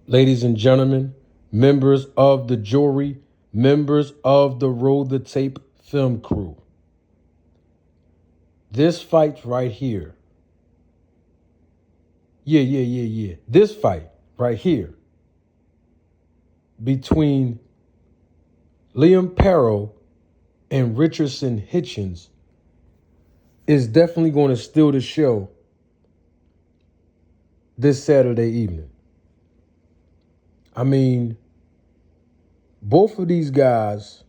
Ladies and gentlemen, members of the jury, members of the Roll the Tape film crew, this fight right here, this fight right here between Liam Paro and Richardson Hitchins is definitely going to steal the show this Saturday evening. I mean, both of these guys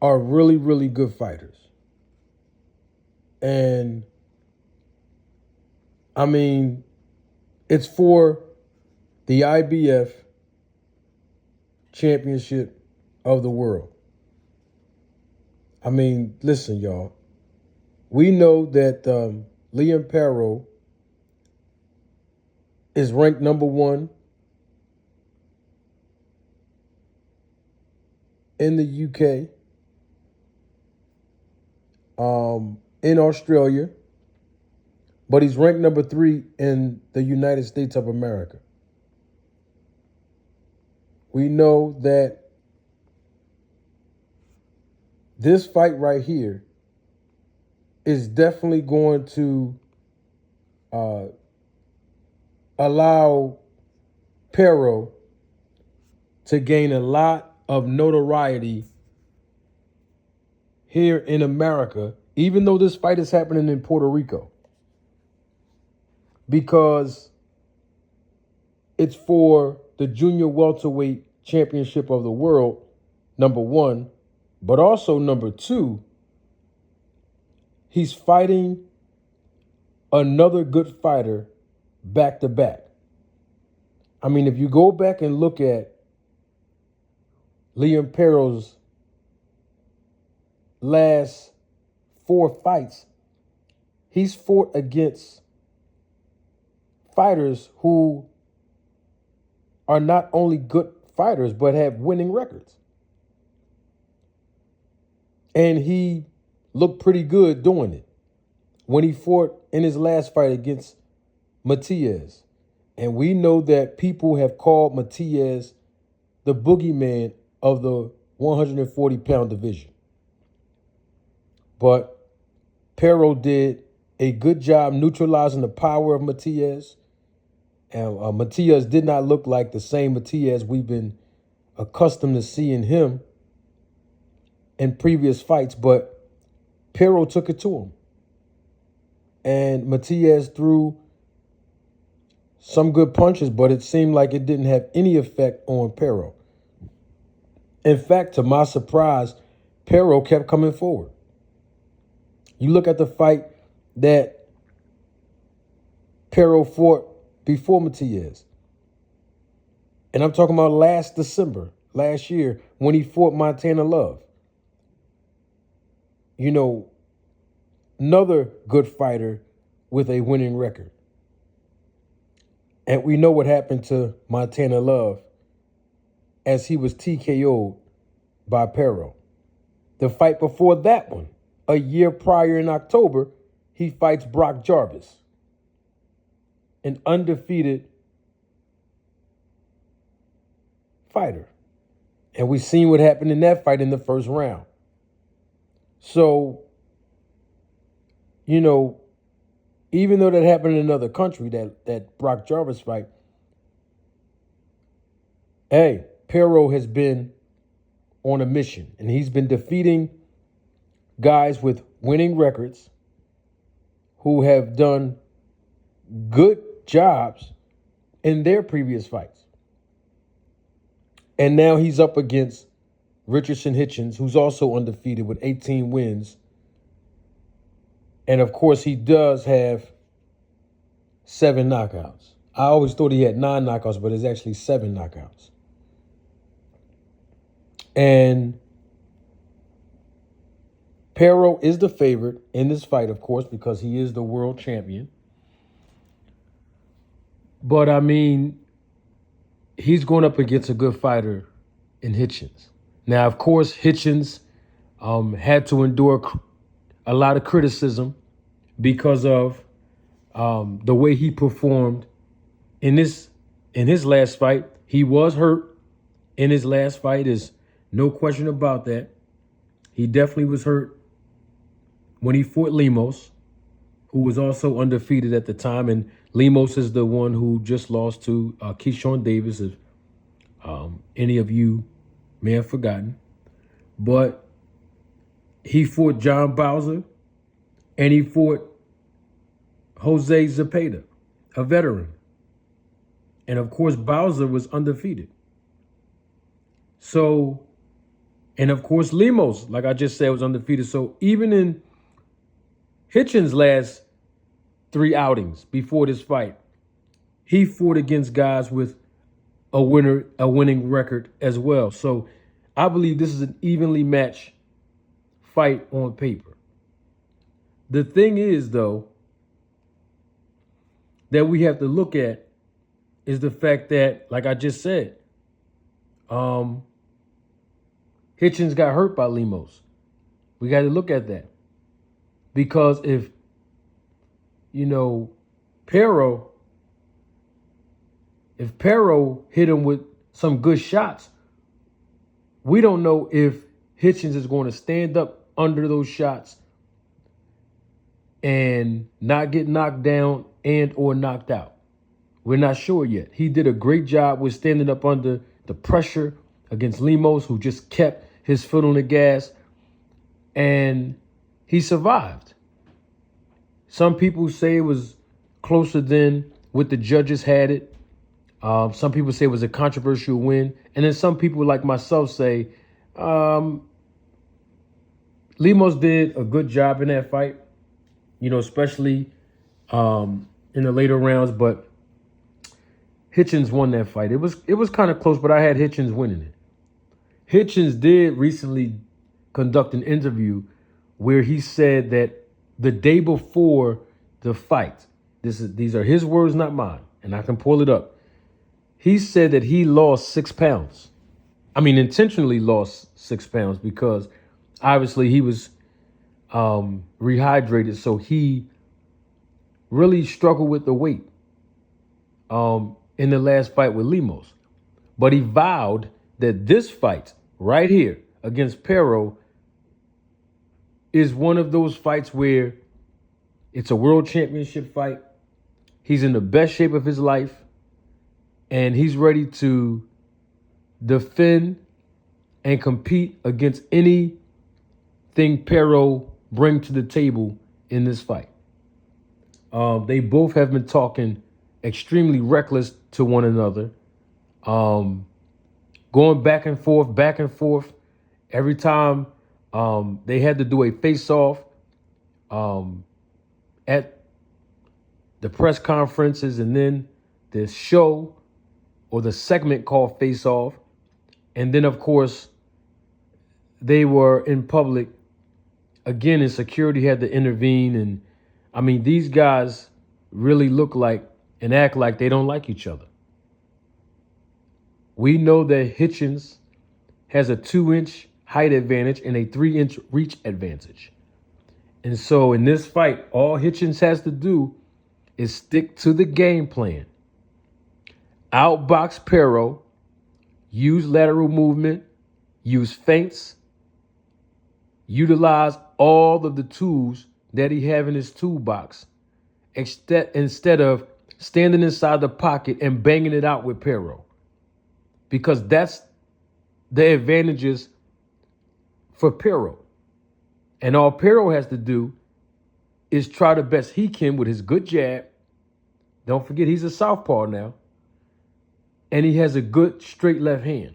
are really, really good fighters. And I mean, it's for the IBF championship of the world. I mean, listen, y'all. We know that Liam Paro is ranked number one in the UK, in Australia, but he's ranked number 3 in the United States of America. We know that this fight right here is definitely going to allow Paro to gain a lot of notoriety here in America, even though this fight is happening in Puerto Rico, because it's for the junior welterweight championship of the world, number one, but also number two, he's fighting another good fighter back to back. I mean, if you go back and look at Liam Paro's last 4 fights, he's fought against fighters who are not only good fighters, but have winning records. And he looked pretty good doing it when he fought in his last fight against Matias. And we know that people have called Matias the boogeyman of the 140-pound division. But Paro did a good job neutralizing the power of Matias. And Matias did not look like the same Matias we've been accustomed to seeing him in previous fights, but Paro took it to him. And Matias threw some good punches, but it seemed like it didn't have any effect on Paro. In fact, to my surprise, Paro kept coming forward. You look at the fight that Paro fought before Matias. And I'm talking about last December, last year, when he fought Montana Love. You know, another good fighter with a winning record. And we know what happened to Montana Love as he was TKO'd by Paro. The fight before that one, a year prior in October, he fights Brock Jarvis, an undefeated fighter. And we seen what happened in that fight in the first round. So, you know, even though that happened in another country, that Brock Jarvis fight, hey, Paro has been on a mission, and he's been defeating guys with winning records who have done good jobs in their previous fights. And now he's up against Richardson Hitchins, who's also undefeated with 18 wins. And of course, he does have 7 knockouts. I always thought he had 9 knockouts, but it's actually 7 knockouts. And Paro is the favorite in this fight, of course, because he is the world champion. But, I mean, he's going up against a good fighter in Hitchins. Now, of course, Hitchins had to endure a lot of criticism because of the way he performed in this in his last fight. He was hurt in his last fight. Is no question about that. He definitely was hurt when he fought Lemos, who was also undefeated at the time. And Lemos is the one who just lost to Keyshawn Davis, if any of you may have forgotten. But he fought John Bowser, and he fought Jose Zepeda, a veteran. And of course, Bowser was undefeated. So, and of course, Lemos, like I just said, was undefeated. So even in Hitchins' last 3 outings before this fight, he fought against guys with a winning record as well. So I believe this is an evenly matched fight on paper. The thing is, though, that we have to look at is the fact that, like I just said, Hitchins got hurt by Lemos. We got to look at that. Because if, Paro hit him with some good shots, we don't know if Hitchins is going to stand up under those shots and not get knocked down and or knocked out. We're not sure yet. He did a great job with standing up under the pressure against Lemos, who just kept his foot on the gas, and he survived. Some people say it was closer than what the judges had it. Some people say it was a controversial win. And then some people like myself say Lemos did a good job in that fight, especially in the later rounds. But Hitchins won that fight. It was kind of close, but I had Hitchins winning it. Hitchins did recently conduct an interview where he said that the day before the fight, these are his words, not mine, and I can pull it up. He said that he lost 6 pounds. I mean, intentionally lost 6 pounds because obviously he was rehydrated, so he really struggled with the weight in the last fight with Lemos. But he vowed that this fight right here against Paro is one of those fights where it's a world championship fight. He's in the best shape of his life, and he's ready to defend and compete against anything Paro bring to the table in this fight. They both have been talking extremely reckless to one another, going back and forth. Every time they had to do a face-off at the press conferences, and then the show or the segment called Face Off. And then, of course, they were in public again, and security had to intervene. And I mean, these guys really look like and act like they don't like each other. We know that Hitchins has a 2-inch height advantage and a 3-inch reach advantage. And so in this fight, all Hitchins has to do is stick to the game plan. Outbox Paro, use lateral movement, use feints, utilize all of the tools that he have in his toolbox instead of standing inside the pocket and banging it out with Paro. Because that's the advantages for Paro. And all Paro has to do is try the best he can with his good jab. Don't forget, he's a southpaw now. And he has a good straight left hand.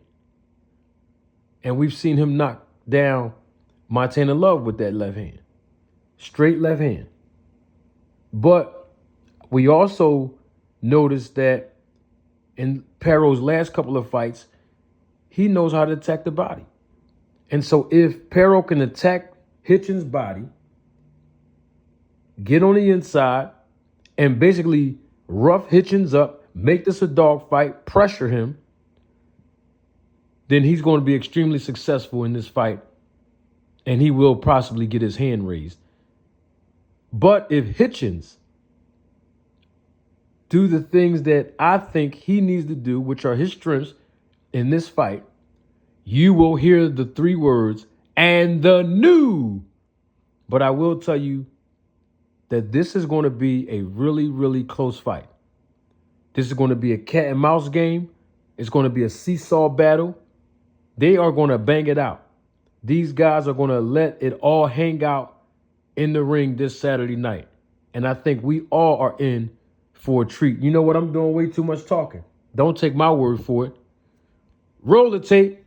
And we've seen him knock down Montana Love with that left hand. Straight left hand. But we also noticed that in Paro's last couple of fights, he knows how to attack the body. And so if Paro can attack Hitchins' body, get on the inside, and basically rough Hitchins up, make this a dogfight, pressure him, then he's going to be extremely successful in this fight, and he will possibly get his hand raised. But if Hitchins do the things that I think he needs to do, which are his strengths in this fight, you will hear the 3 words, and the new. But I will tell you that this is going to be a really, really close fight. This is going to be a cat and mouse game. It's going to be a seesaw battle. They are going to bang it out. These guys are going to let it all hang out in the ring this Saturday night. And I think we all are in for a treat. You know what? I'm doing way too much talking. Don't take my word for it. Roll the tape.